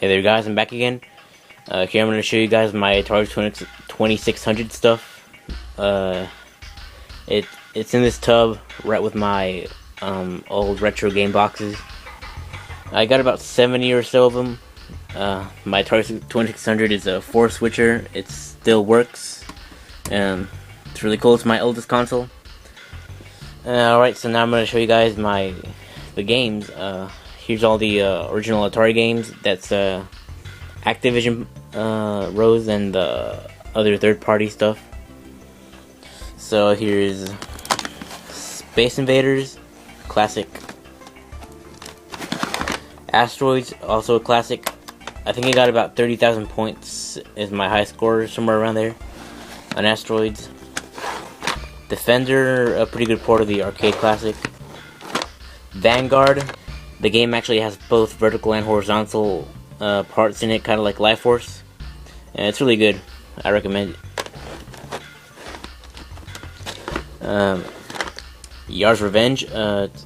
Hey there guys, I'm back again. Here I'm going to show you guys my Atari 2600 stuff. It's in this tub right with my old retro game boxes. I got about 70 or so of them. My Atari 2600 is a 4-switcher. It still works. It's really cool. It's my oldest console. Alright, so now I'm going to show you guys the games. Here's all the original Atari games. That's Activision rows and the other third-party stuff. So here's Space Invaders, classic. Asteroids, also a classic. I think I got about 30,000 points is my high score, somewhere around there, on Asteroids. Defender, a pretty good port of the arcade classic. Vanguard, the game actually has both vertical and horizontal parts in it, kind of like Life Force, and it's really good. I recommend it. Yar's Revenge,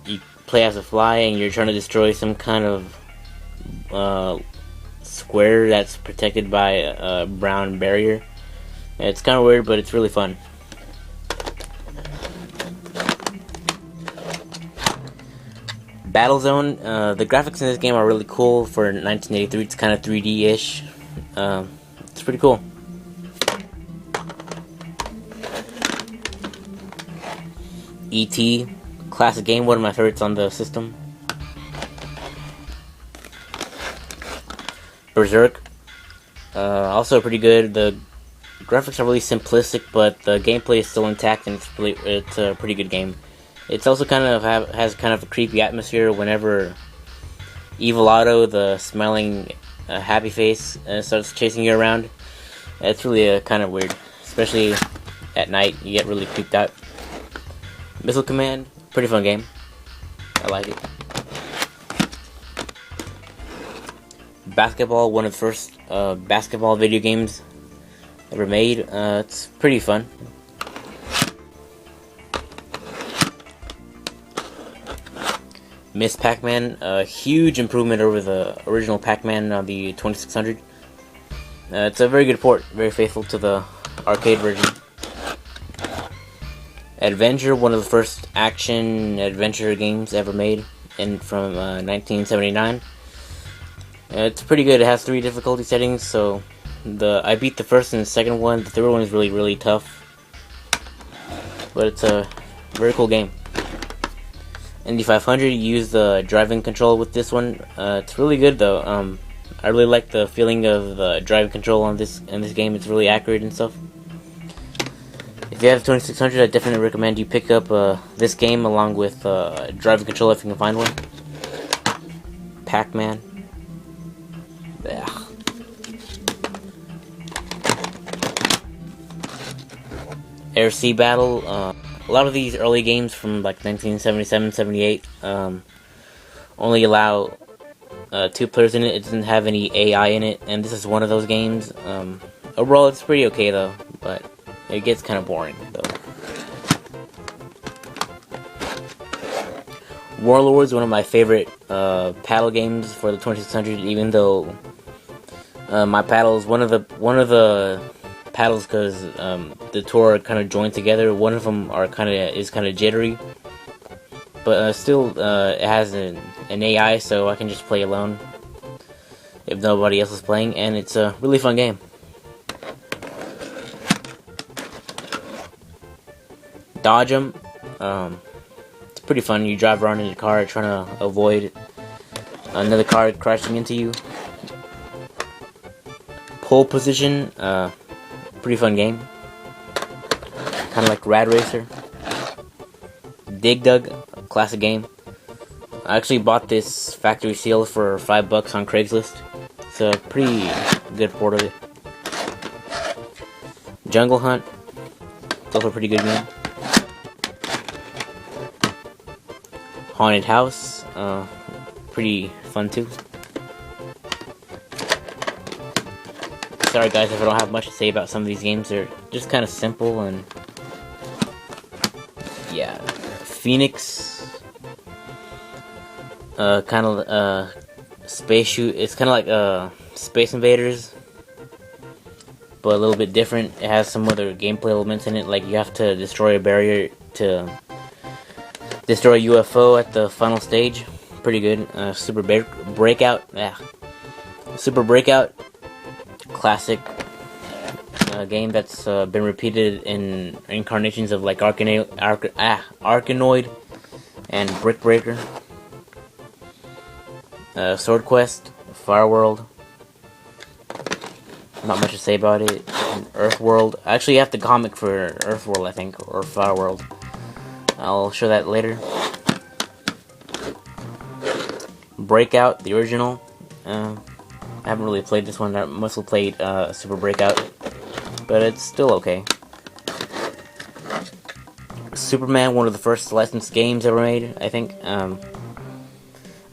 you play as a fly and you're trying to destroy some kind of square that's protected by a brown barrier. It's kind of weird, but it's really fun. Battlezone, the graphics in this game are really cool for 1983. It's kind of 3D-ish. It's pretty cool. E.T., classic game, one of my favorites on the system. Berserk, also pretty good. The graphics are really simplistic, but the gameplay is still intact, and it's a pretty good game. It's also has kind of a creepy atmosphere whenever Evil Otto, the smiling happy face, starts chasing you around. It's really kind of weird, especially at night. You get really creeped out. Missile Command, pretty fun game. I like it. Basketball, one of the first basketball video games ever made. It's pretty fun. Miss Pac-Man, a huge improvement over the original Pac-Man on the 2600. It's a very good port, very faithful to the arcade version. Adventure, one of the first action adventure games ever made, from 1979. It's pretty good. It has 3 difficulty settings, so I beat the first and the second one. The third one is really, really tough, but it's a very cool game. Indy 500, you use the driving control with this one. It's really good though. I really like the feeling of the driving control in this game. It's really accurate and stuff. If you have 2600, I definitely recommend you pick up this game along with driving control if you can find one. Pac-Man. Air Sea Battle. A lot of these early games from like 1977-78 only allow 2 players in it. It doesn't have any AI in it, and this is one of those games. Overall, it's pretty okay though, but it gets kind of boring though. Warlords, one of my favorite paddle games for the 2600. Even though my paddles, one of the paddles, because the two are kind of joined together. One of them is kind of jittery, but still it has an AI, so I can just play alone if nobody else is playing, and it's a really fun game. Dodge 'em, it's pretty fun. You drive around in your car trying to avoid another car crashing into you. Pole Position, pretty fun game, kind of like Rad Racer. Dig Dug, classic game. I actually bought this factory seal for $5 on Craigslist. It's a pretty good port of it. Jungle Hunt, it's also a pretty good game. Haunted House, pretty fun too. Sorry guys if I don't have much to say about some of these games. They're just kind of simple, and yeah. Phoenix, kind of space shoot. It's kind of like Space Invaders, but a little bit different. It has some other gameplay elements in it, like you have to destroy a barrier to destroy a UFO at the final stage. Pretty good. Breakout. Yeah. Super Breakout. Classic game that's been repeated in incarnations of like Arkanoid and Brick Breaker. Sword Quest. Fire World. Not much to say about it. And Earth World. I actually have the comic for Earth World, I think, or Fire World. I'll show that later. Breakout, the original. I haven't really played this one. I mostly played Super Breakout, but it's still okay. Superman, one of the first licensed games ever made, I think. I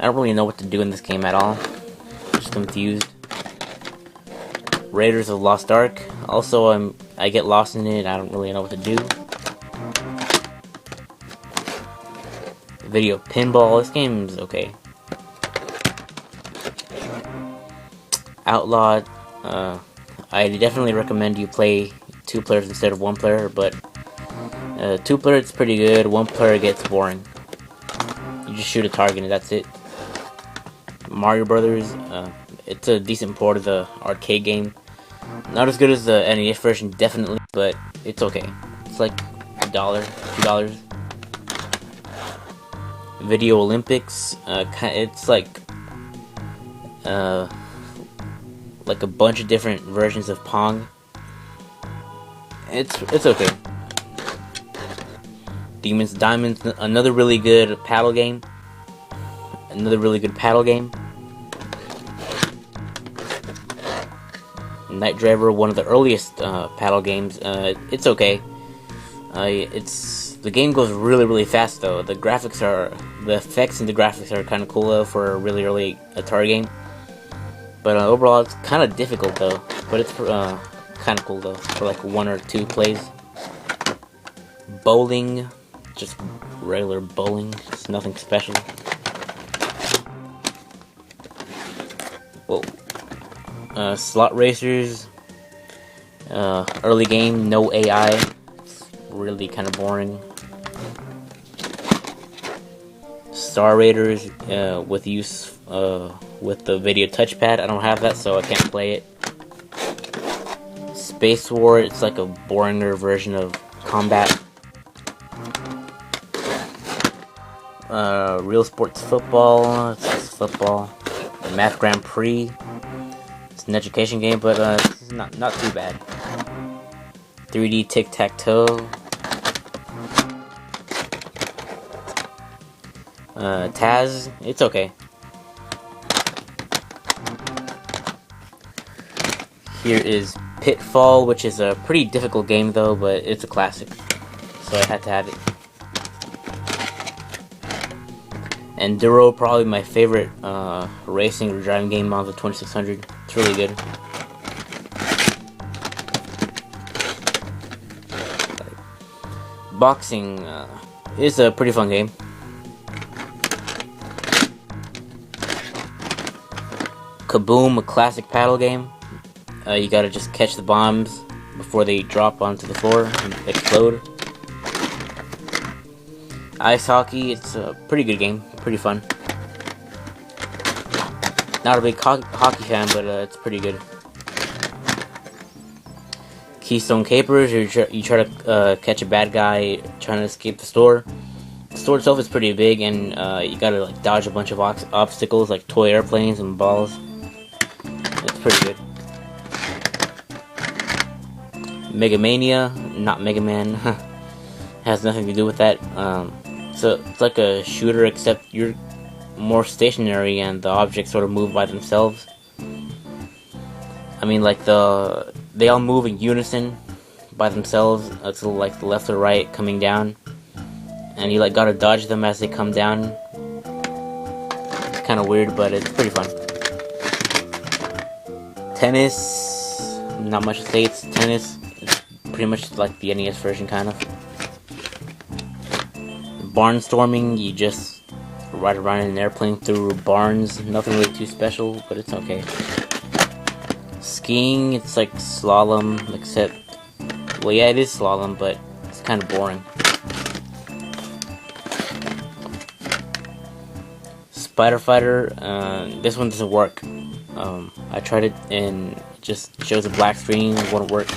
don't really know what to do in this game at all. Just confused. Raiders of the Lost Ark. Also, I get lost in it. I don't really know what to do. Video Pinball. This game's okay. Outlawed. I definitely recommend you play 2 players instead of 1 player, but 2 player it's pretty good. 1 player gets boring. You just shoot a target and that's it. Mario Brothers. It's a decent port of the arcade game. Not as good as the NES version, definitely, but it's okay. It's like $1, $2. Video Olympics. It's like a bunch of different versions of Pong. It's okay. Demons Diamonds, another really good paddle game. Night Driver, one of the earliest paddle games. It's okay. The game goes really fast though. The effects and the graphics are kind of cool though for a really early Atari game. But overall, it's kind of difficult though. But it's kind of cool though for like 1 or 2 plays. Bowling, just regular bowling. It's nothing special. Whoa. Slot Racers. Early game, no AI. It's really kind of boring. Star Raiders with the video touchpad. I don't have that, so I can't play it. Space War. It's like a boringer version of Combat. Real Sports Football. It's football. Math Grand Prix. It's an education game, but it's not too bad. 3D Tic-Tac-Toe. Taz. It's okay. Here is Pitfall, which is a pretty difficult game though, but it's a classic, so I had to have it. Enduro, probably my favorite racing or driving game on the 2600. It's really good. Boxing is a pretty fun game. Kaboom, a classic paddle game. You gotta just catch the bombs before they drop onto the floor and explode. Ice hockey, it's a pretty good game, pretty fun. Not a big hockey fan, but it's pretty good. Keystone Capers, you try to catch a bad guy trying to escape the store. The store itself is pretty big, and you gotta like dodge a bunch of obstacles like toy airplanes and balls. It's pretty good. Mega Mania, not Mega Man. Has nothing to do with that. So it's like a shooter, except you're more stationary and the objects sort of move by themselves. I mean, like they all move in unison by themselves. It's like the left or right coming down, and you like gotta dodge them as they come down. It's kind of weird, but it's pretty fun. Tennis, not much to say. It's tennis. It's pretty much like the NES version, kind of. Barnstorming, you just ride around in an airplane through barns. Nothing really too special, but it's okay. Skiing, it's like slalom, except, well, yeah, it is slalom, but it's kind of boring. Spider Fighter, this one doesn't work. I tried it and it just shows a black screen, it won't work.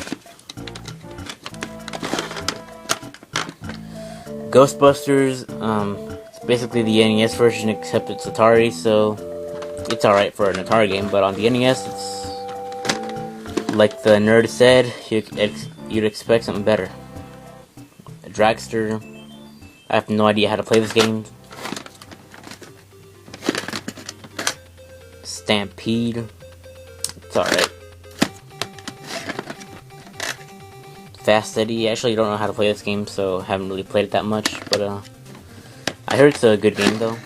Ghostbusters, it's basically the NES version except it's Atari, so it's alright for an Atari game, but on the NES, it's like the nerd said, you'd expect something better. A Dragster, I have no idea how to play this game. Stampede, it's alright. Fast Eddie, actually don't know how to play this game, so haven't really played it that much, but I heard it's a good game though.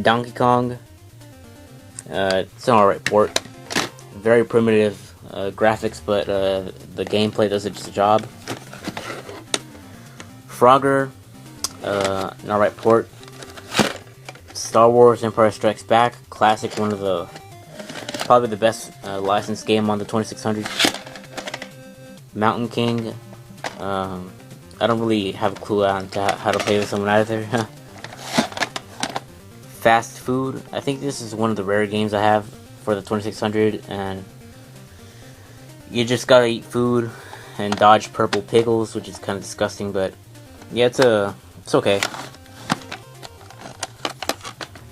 Donkey Kong, it's an alright port. Very primitive graphics, but the gameplay does its job. Frogger, an alright port. Star Wars Empire Strikes Back, classic, one of the, probably the best licensed game on the 2600. Mountain King, I don't really have a clue on how to play this one either. Fast Food, I think this is one of the rare games I have for the 2600, and you just gotta eat food and dodge purple pickles, which is kind of disgusting, but yeah, it's okay.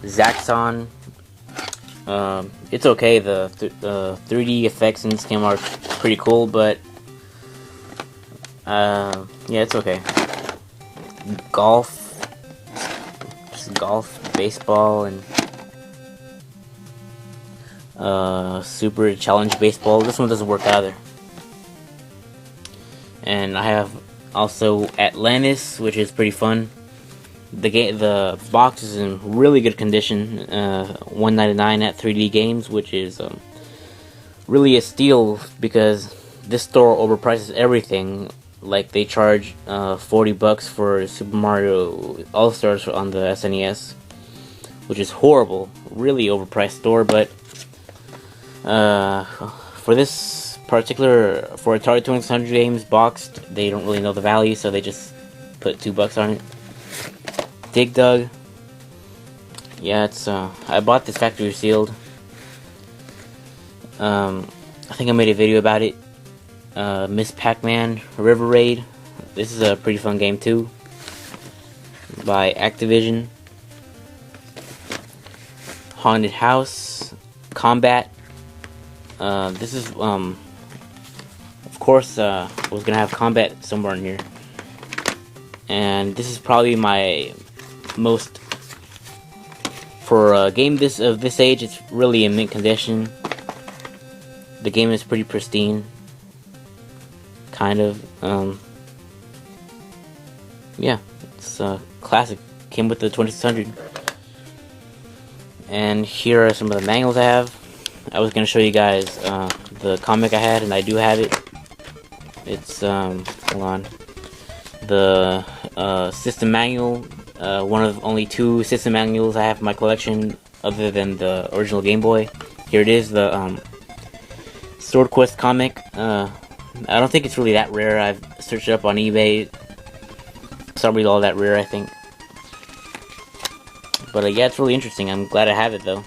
Zaxxon, it's okay. The 3D effects in this game are pretty cool, but yeah, it's okay. Golf, just golf, baseball, and Super Challenge Baseball. This one doesn't work either. And I have also Atlantis, which is pretty fun. The box is in really good condition. $1.99 at 3D Games, which is really a steal because this store overprices everything. Like they charge $40 for Super Mario All Stars on the SNES, which is horrible. Really overpriced store, but for this particular, for Atari 2600 games boxed, they don't really know the value, so they just put $2 on it. Dig Dug, yeah, it's I bought this factory sealed. I think I made a video about it. Miss Pac-Man River Raid, this is a pretty fun game too, by Activision. Haunted House Combat, this is of course was gonna have combat somewhere in here, and this is probably my most, for a game of this age, it's really in mint condition. The game is pretty pristine, kind of. Yeah, it's a classic. Came with the 2600. And here are some of the manuals I have. I was gonna show you guys the comic I had, and I do have it. It's hold on, the system manual. One of only 2 system manuals I have in my collection, other than the original Game Boy. Here it is, the Sword Quest comic. I don't think it's really that rare. I've searched it up on eBay. It's not really all that rare, I think. But yeah, it's really interesting. I'm glad I have it though.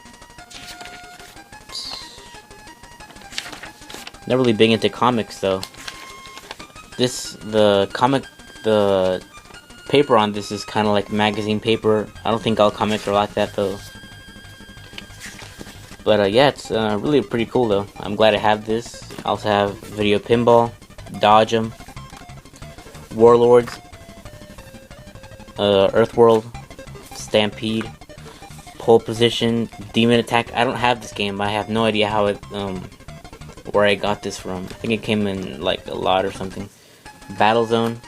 Not really big into comics though. The paper on this is kind of like magazine paper. I don't think all comics are like that though. But yeah, it's really pretty cool though. I'm glad I have this. I also have Video Pinball, Dodge 'em, Warlords, Earthworld, Stampede, Pole Position, Demon Attack. I don't have this game. I have no idea how it, where I got this from. I think it came in like a lot or something. Battle Zone,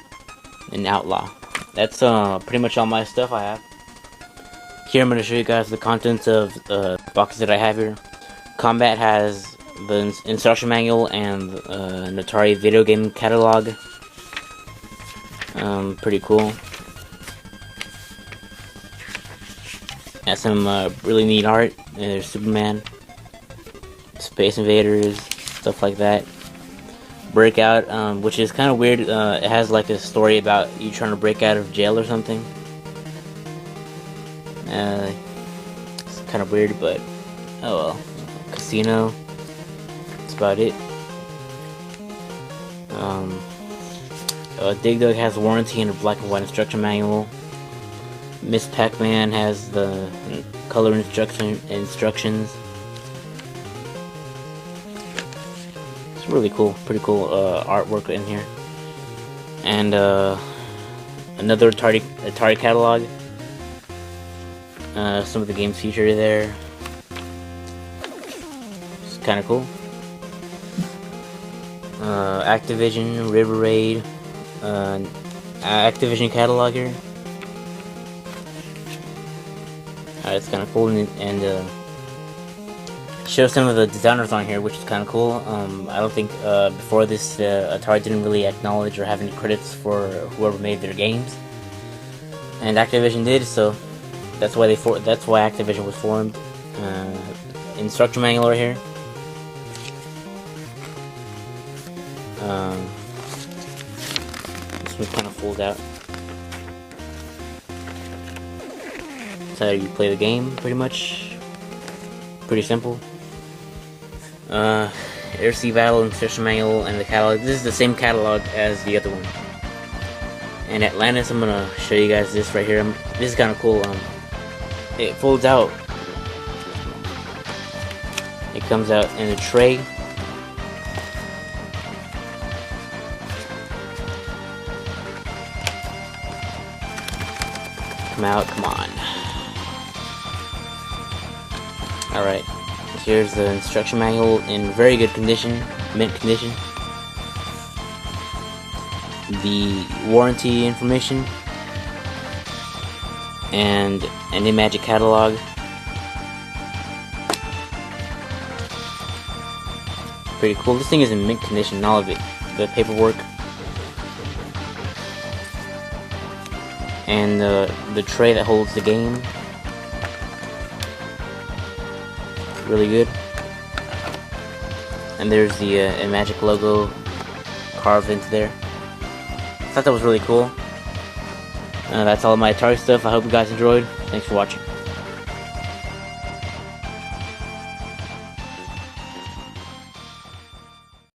and Outlaw. That's pretty much all my stuff I have. Here I'm going to show you guys the contents of the boxes that I have here. Combat has the instruction manual and an Atari video game catalog. Pretty cool. Has some really neat art. There's Superman, Space Invaders, stuff like that. Breakout, which is kind of weird. It has like a story about you trying to break out of jail or something. It's kind of weird, but oh well. Casino. That's about it. Dig Dug has a warranty and a black and white instruction manual. Miss Pac-Man has the color instructions. It's really cool, pretty cool artwork in here. And another Atari catalog. Some of the games featured there. It's kind of cool. Activision, River Raid, Activision catalog here. It's kind of cool, and show some of the designers on here, which is kind of cool. I don't think before this Atari didn't really acknowledge or have any credits for whoever made their games, and Activision did, so that's why that's why Activision was formed. Instruction manual right here. This one kind of folds out. That's how you play the game, pretty much. Pretty simple. Air Sea Battle, instruction manual, and the catalog. This is the same catalog as the other one. And Atlantis, I'm gonna show you guys this right here. This is kind of cool. It folds out. It comes out in a tray. Come out, come on. Alright, here's the instruction manual in very good condition, mint condition. The warranty information. And an Imagic catalog. Pretty cool. This thing is in mint condition, all of it. The paperwork. And the tray that holds the game. Really good. And there's the Imagic logo carved into there. I thought that was really cool. That's all of my Atari stuff. I hope you guys enjoyed. Thanks for watching.